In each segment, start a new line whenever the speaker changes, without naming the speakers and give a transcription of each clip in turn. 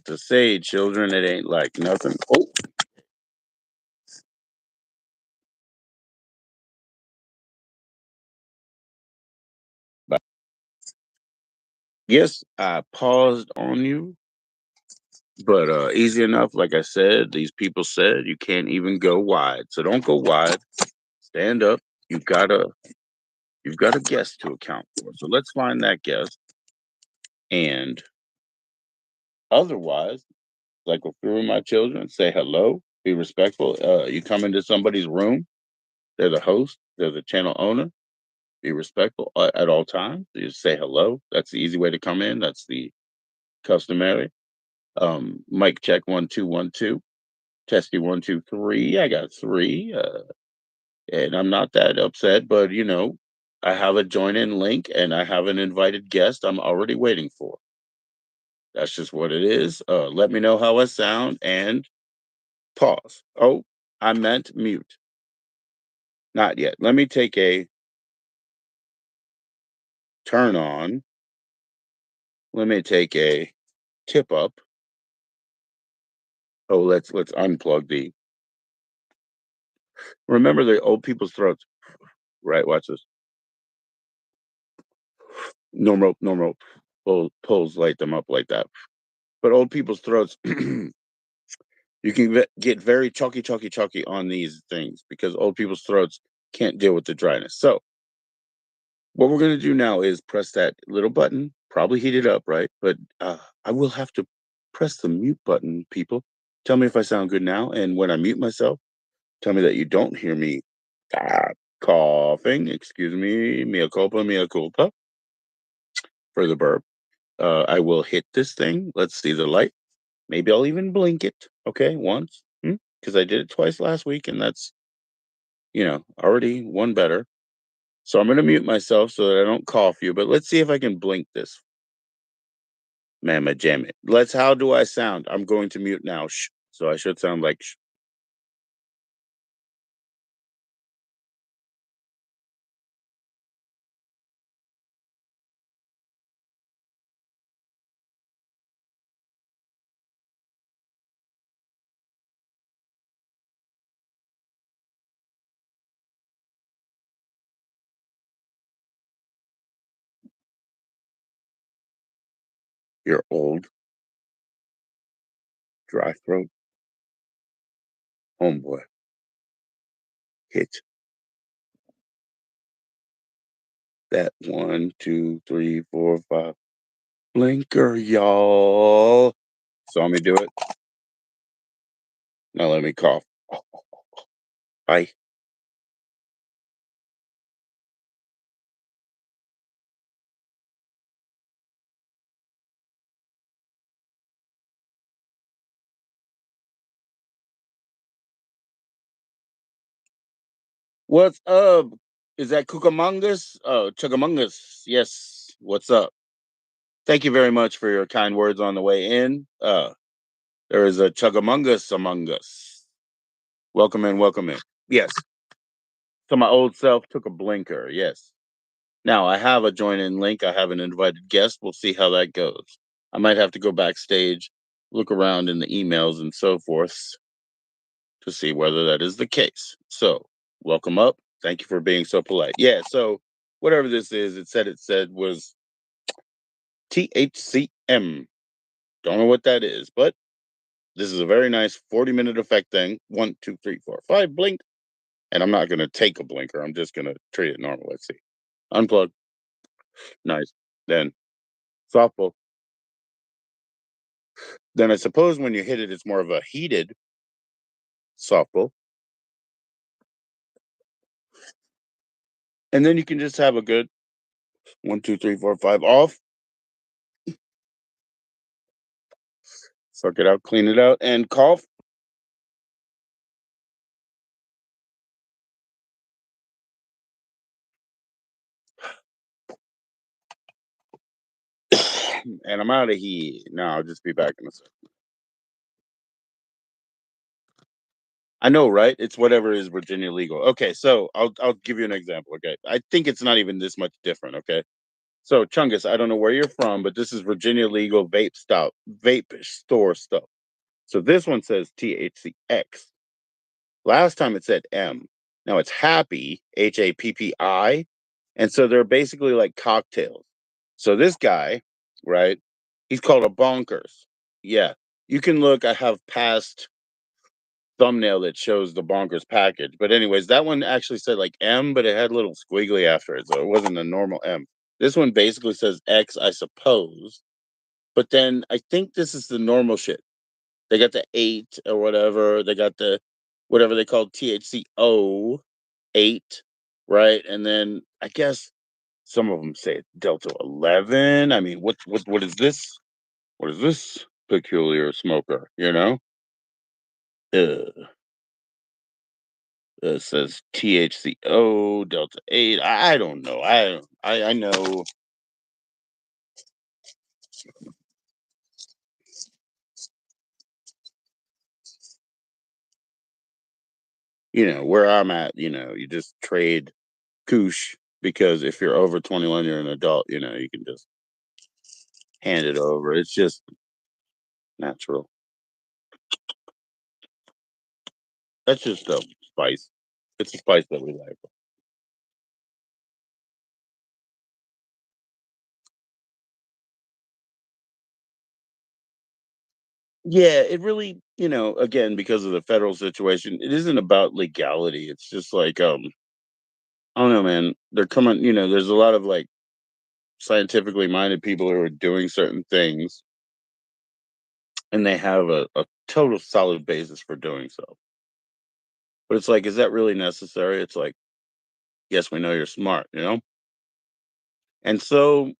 to say, children, it ain't like nothing. Oh, but yes, I paused on you, but easy enough. Like I said, these people said you can't even go wide, so don't go wide. Stand up. You gotta, you've got a guest to account for. So let's find that guest. And otherwise, like with through my children, say hello, be respectful. You come into somebody's room, they're the host, they're the channel owner. Be respectful at all times. You say hello. That's the easy way to come in. That's the customary. Mic check 1 2 1 2. Testy 1 2 3. I got three, and I'm not that upset, but I have a join in link and I have an invited guest I'm already waiting for. That's just what it is. Let me know how I sound and pause. Oh, I meant mute. Not yet. Let me take a turn on. Let me take a tip up. Oh, let's unplug the. Remember the old people's throats, right? Watch this. No rope, no rope. Pulls light them up like that. But old people's throats, you can get very chalky on these things because old people's throats can't deal with the dryness. So what we're gonna do now is press that little button, probably heat it up, right? But I will have to press the mute button, people. Tell me if I sound good now. And when I mute myself, tell me that you don't hear me ah, coughing. Excuse me, mea culpa for the burp. I will hit this thing. Let's see the light. Maybe I'll even blink it. Okay, once. Because I did it twice last week, and that's, already one better. So I'm going to mute myself so that I don't cough you, but let's see if I can blink this. Mamma jam it. How do I sound? I'm going to mute now. Shh. So I should sound like shh. You're old, dry throat, homeboy. Hit that 1 2 3 4 5 blinker, y'all. Saw me do it. Now let me cough. Bye. What's up? Is that Cucamongus? Oh, Chugamongus. Yes. What's up? Thank you very much for your kind words on the way in. There is a Chugamongus among us. Welcome in, welcome in. Yes. So my old self took a blinker. Yes. Now I have a join in link. I have an invited guest. We'll see how that goes. I might have to go backstage, look around in the emails and so forth to see whether that is the case. So, welcome up. Thank you for being so polite. Yeah, so whatever this is, it said was THCM. Don't know what that is, but this is a very nice 40-minute effect thing. 1 2 3 4 5 blink. And I'm not gonna take a blinker. I'm just gonna treat it normal. Let's see. Unplug. Nice. Then softball. Then I suppose when you hit it, it's more of a heated softball. And then you can just have a good 1 2 3 4 5 off. Suck it out, clean it out, and cough. And I'm out of here. No, I'll just be back in a second. I know, right? It's whatever is Virginia legal. Okay, so I'll give you an example. Okay, I think it's not even this much different. Okay, So, Chungus, I don't know where you're from, but this is Virginia legal vape store stuff. So this one says THCX. Last time it said M. Now it's Happy, HAPPI. And so they're basically like cocktails. So this guy, right? He's called a bonkers. Yeah. You can look, I have past thumbnail that shows the bonkers package. But anyways, that one actually said like M, but it had a little squiggly after it, so it wasn't a normal M. This one basically says X, I suppose. But then I think this is the normal shit. They got the 8 or whatever. They got the whatever they call THCO 8, right? And then I guess some of them say Delta 11. I mean, what is this? What is this peculiar smoker? Uh, it says THCO Delta 8. I don't know. I know. Where I'm at. You just trade koosh because if you're over 21, you're an adult. You can just hand it over. It's just natural. That's just a spice. It's a spice that we like. Yeah, it really, again, because of the federal situation, it isn't about legality. It's just like, I don't know, man. They're coming, there's a lot of like scientifically minded people who are doing certain things and they have a total solid basis for doing so. But it's like, is that really necessary? It's like, yes, we know you're smart. And so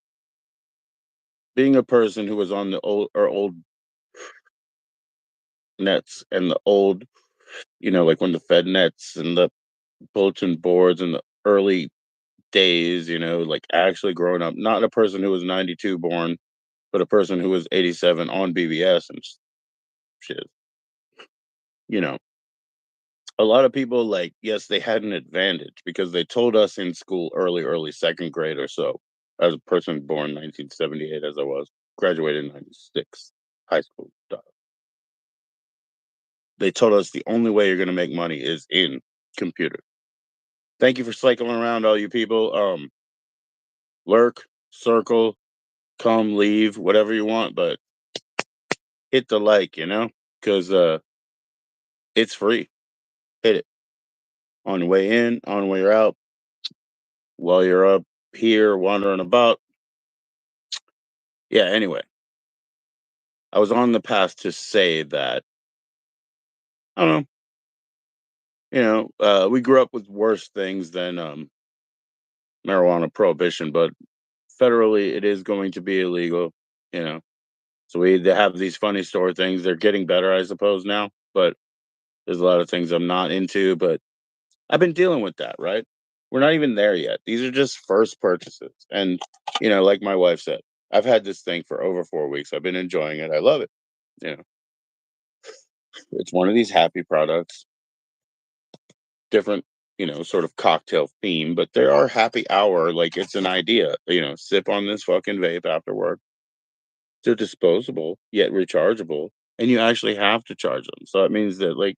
being a person who was on the old nets and the old, like when the Fed nets and the bulletin boards and the early days, like actually growing up, not a person who was 92 born, but a person who was 87 on BBS and shit. You know, a lot of people like, yes, they had an advantage because they told us in school early second grade or so, as a person born 1978, as I was, graduated in 96, high school. They told us the only way you're going to make money is in computer. Thank you for cycling around, all you people. Lurk, circle, come, leave, whatever you want, but hit the like, because it's free. Hit it on your way in, on your way out, while you're up here wandering about. Yeah, anyway, I was on the path to say that, I don't know, we grew up with worse things than marijuana prohibition, but federally it is going to be illegal, you know. So they have these funny store things. They're getting better, I suppose, now, but there's a lot of things I'm not into, but I've been dealing with that, right? We're not even there yet. These are just first purchases. And, like my wife said, I've had this thing for over 4 weeks. I've been enjoying it. I love it. You know, it's one of these happy products, different, sort of cocktail theme, but there are happy hour. Like it's an idea, sip on this fucking vape after work. They're disposable yet rechargeable. And you actually have to charge them. So it means that like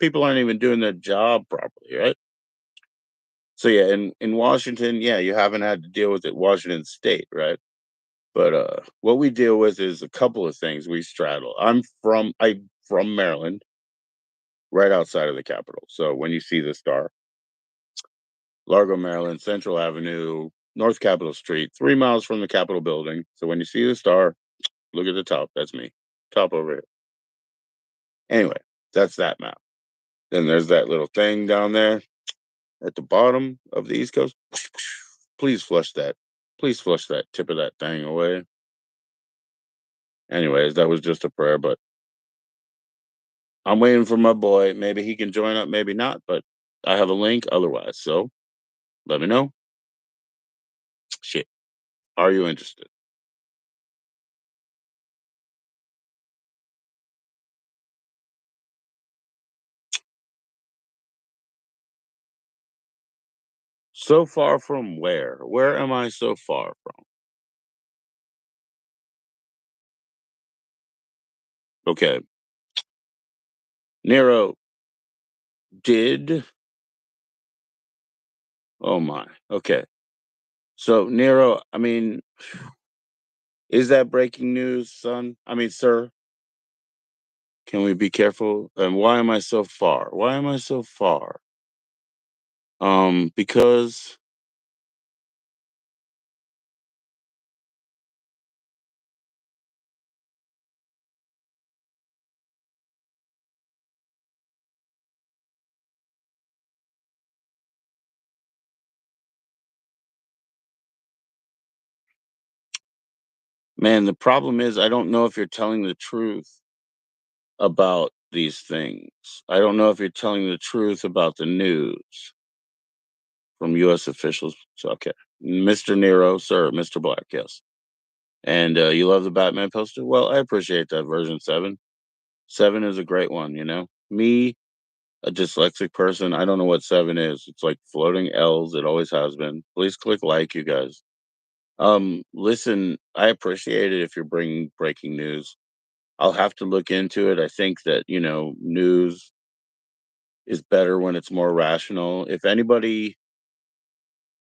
people aren't even doing their job properly, right? So yeah, in Washington, yeah, you haven't had to deal with it, Washington State, right? But what we deal with is a couple of things we straddle. I'm from Maryland, right outside of the capital. So when you see the star, Largo, Maryland, Central Avenue, North Capitol Street, 3 miles from the Capitol building. So when you see the star, look at the top. That's me. Top over here. Anyway, that's that map. Then there's that little thing down there at the bottom of the East Coast. Please flush that. Please flush that tip of that thing away. Anyways, that was just a prayer, but I'm waiting for my boy. Maybe he can join up, maybe not, but I have a link otherwise. So let me know. Shit. Are you interested? So far from where? Where am I so far from? Okay. Nero did. Oh my. Okay. So Nero, I mean, is that breaking news, son? I mean, sir, can we be careful? And why am I so far? Why am I so far? Because man, the problem is I don't know if you're telling the truth about these things. I don't know if you're telling the truth about the news from US officials. So okay. Mr. Nero, sir, Mr. Black, yes. And you love the Batman poster? Well, I appreciate that version 7. 7 is a great one, you know. Me, a dyslexic person, I don't know what 7 is. It's like floating L's. It always has been. Please click like, you guys. Listen, I appreciate it if you're bringing breaking news. I'll have to look into it. I think that, news is better when it's more rational. If anybody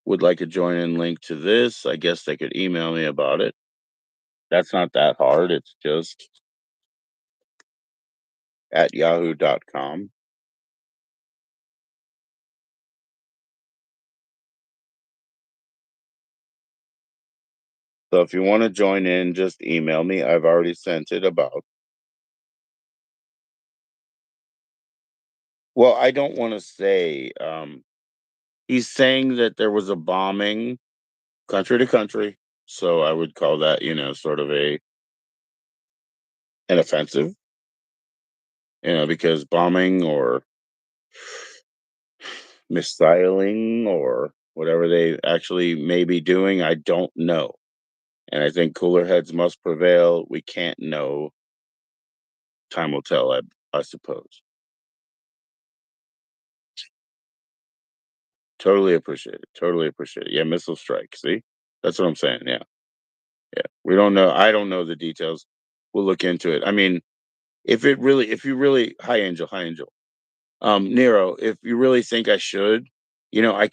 would like a join in link to this, I guess they could email me about it. That's not that hard. It's just at yahoo.com. So if you want to join in, just email me. I've already sent it about. Well, I don't want to say. He's saying that there was a bombing country to country. So I would call that, sort of an offensive, because bombing or missiling or whatever they actually may be doing, I don't know. And I think cooler heads must prevail. We can't know. Time will tell, I suppose. Totally appreciate it. Totally appreciate it. Yeah, missile strike. See, that's what I'm saying. Yeah, yeah. We don't know. I don't know the details. We'll look into it. I mean, if you really, hi Angel, Nero, if you really think I should, I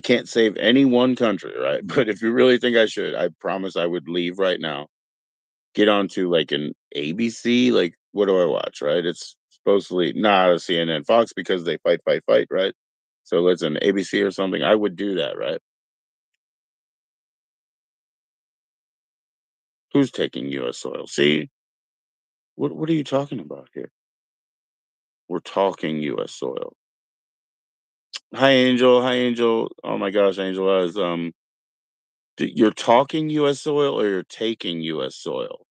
can't save any one country, right? But if you really think I should, I promise I would leave right now. Get onto like an ABC. Like, what do I watch? Right? It's supposedly not a CNN, Fox because they fight, fight, fight. Right? So let's an ABC or something. I would do that, right? Who's taking U.S. soil? See, what are you talking about here? We're talking U.S. soil. Hi, Angel. Hi, Angel. Oh my gosh, Angel is you're talking U.S. soil or you're taking U.S. soil?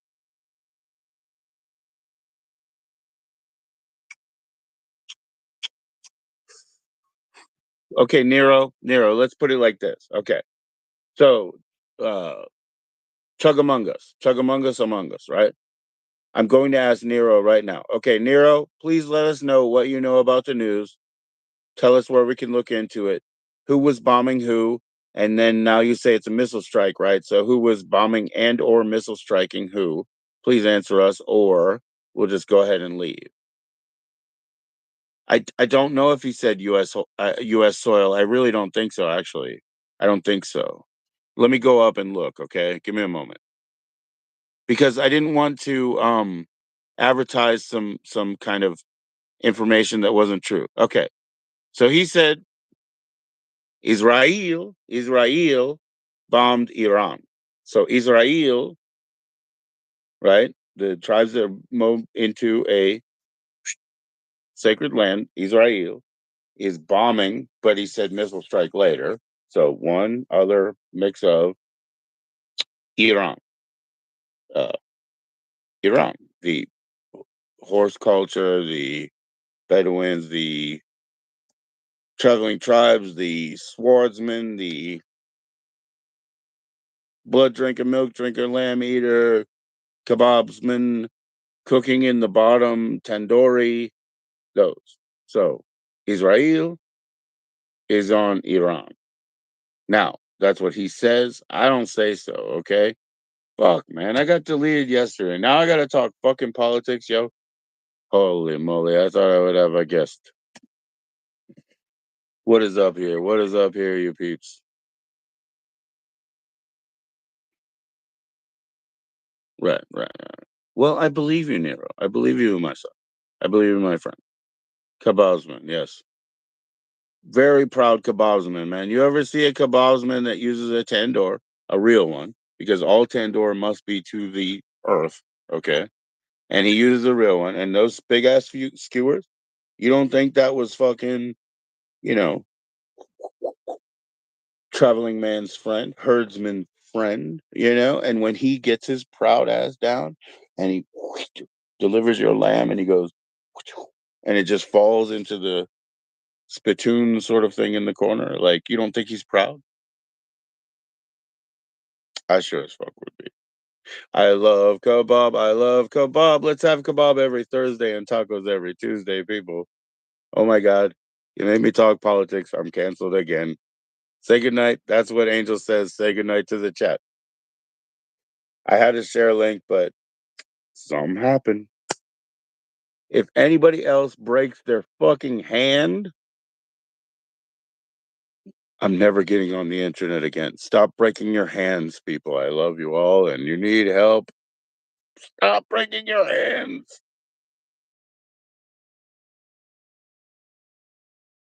Okay, Nero. Let's put it like this. Okay, so uh, Chug Among Us, Among Us, right? I'm going to ask Nero right now. Okay, Nero, please let us know what you know about the news. Tell us where we can look into it. Who was bombing who? And then now you say it's a missile strike, right? So who was bombing and or missile striking who? Please answer us, or we'll just go ahead and leave. I don't know if he said U.S. soil. I really don't think so. Actually, I don't think so. Let me go up and look. Okay, give me a moment because I didn't want to advertise some kind of information that wasn't true. Okay, so he said Israel bombed Iran. So Israel, right? The tribes that moved into a sacred land, Israel, is bombing, but he said missile strike later. So one other mix of Iran, uh, Iran, the horse culture, the Bedouins, the traveling tribes, the swordsmen, the blood drinker, milk drinker, lamb eater, kebabsman, cooking in the bottom, tandoori, those. So Israel is on Iran. Now, that's what he says. I don't say so, okay? Fuck, man, I got deleted yesterday. Now I gotta talk fucking politics, yo. Holy moly, I thought I would have a guest. What is up here? What is up here, you peeps? Right, right, right. Well, I believe you, Nero. I believe you, my son. I believe you, my friend. Kabazman, yes. Very proud Kabazman, man. You ever see a Kabazman that uses a Tandor, a real one, because all Tandor must be to the earth, okay? And he uses a real one, and those big ass skewers, you don't think that was fucking, you know, traveling man's friend, herdsman friend, and when he gets his proud ass down and he delivers your lamb and he goes, and it just falls into the spittoon sort of thing in the corner, like, you don't think he's proud? I sure as fuck would be. I love kebab. I love kebab. Let's have kebab every Thursday and tacos every Tuesday, people. Oh my God. You made me talk politics. I'm canceled again. Say goodnight. That's what Angel says. Say goodnight to the chat. I had to share a link, but something happened. If anybody else breaks their fucking hand, I'm never getting on the internet again. Stop breaking your hands, people. I love you all and you need help. Stop breaking your hands.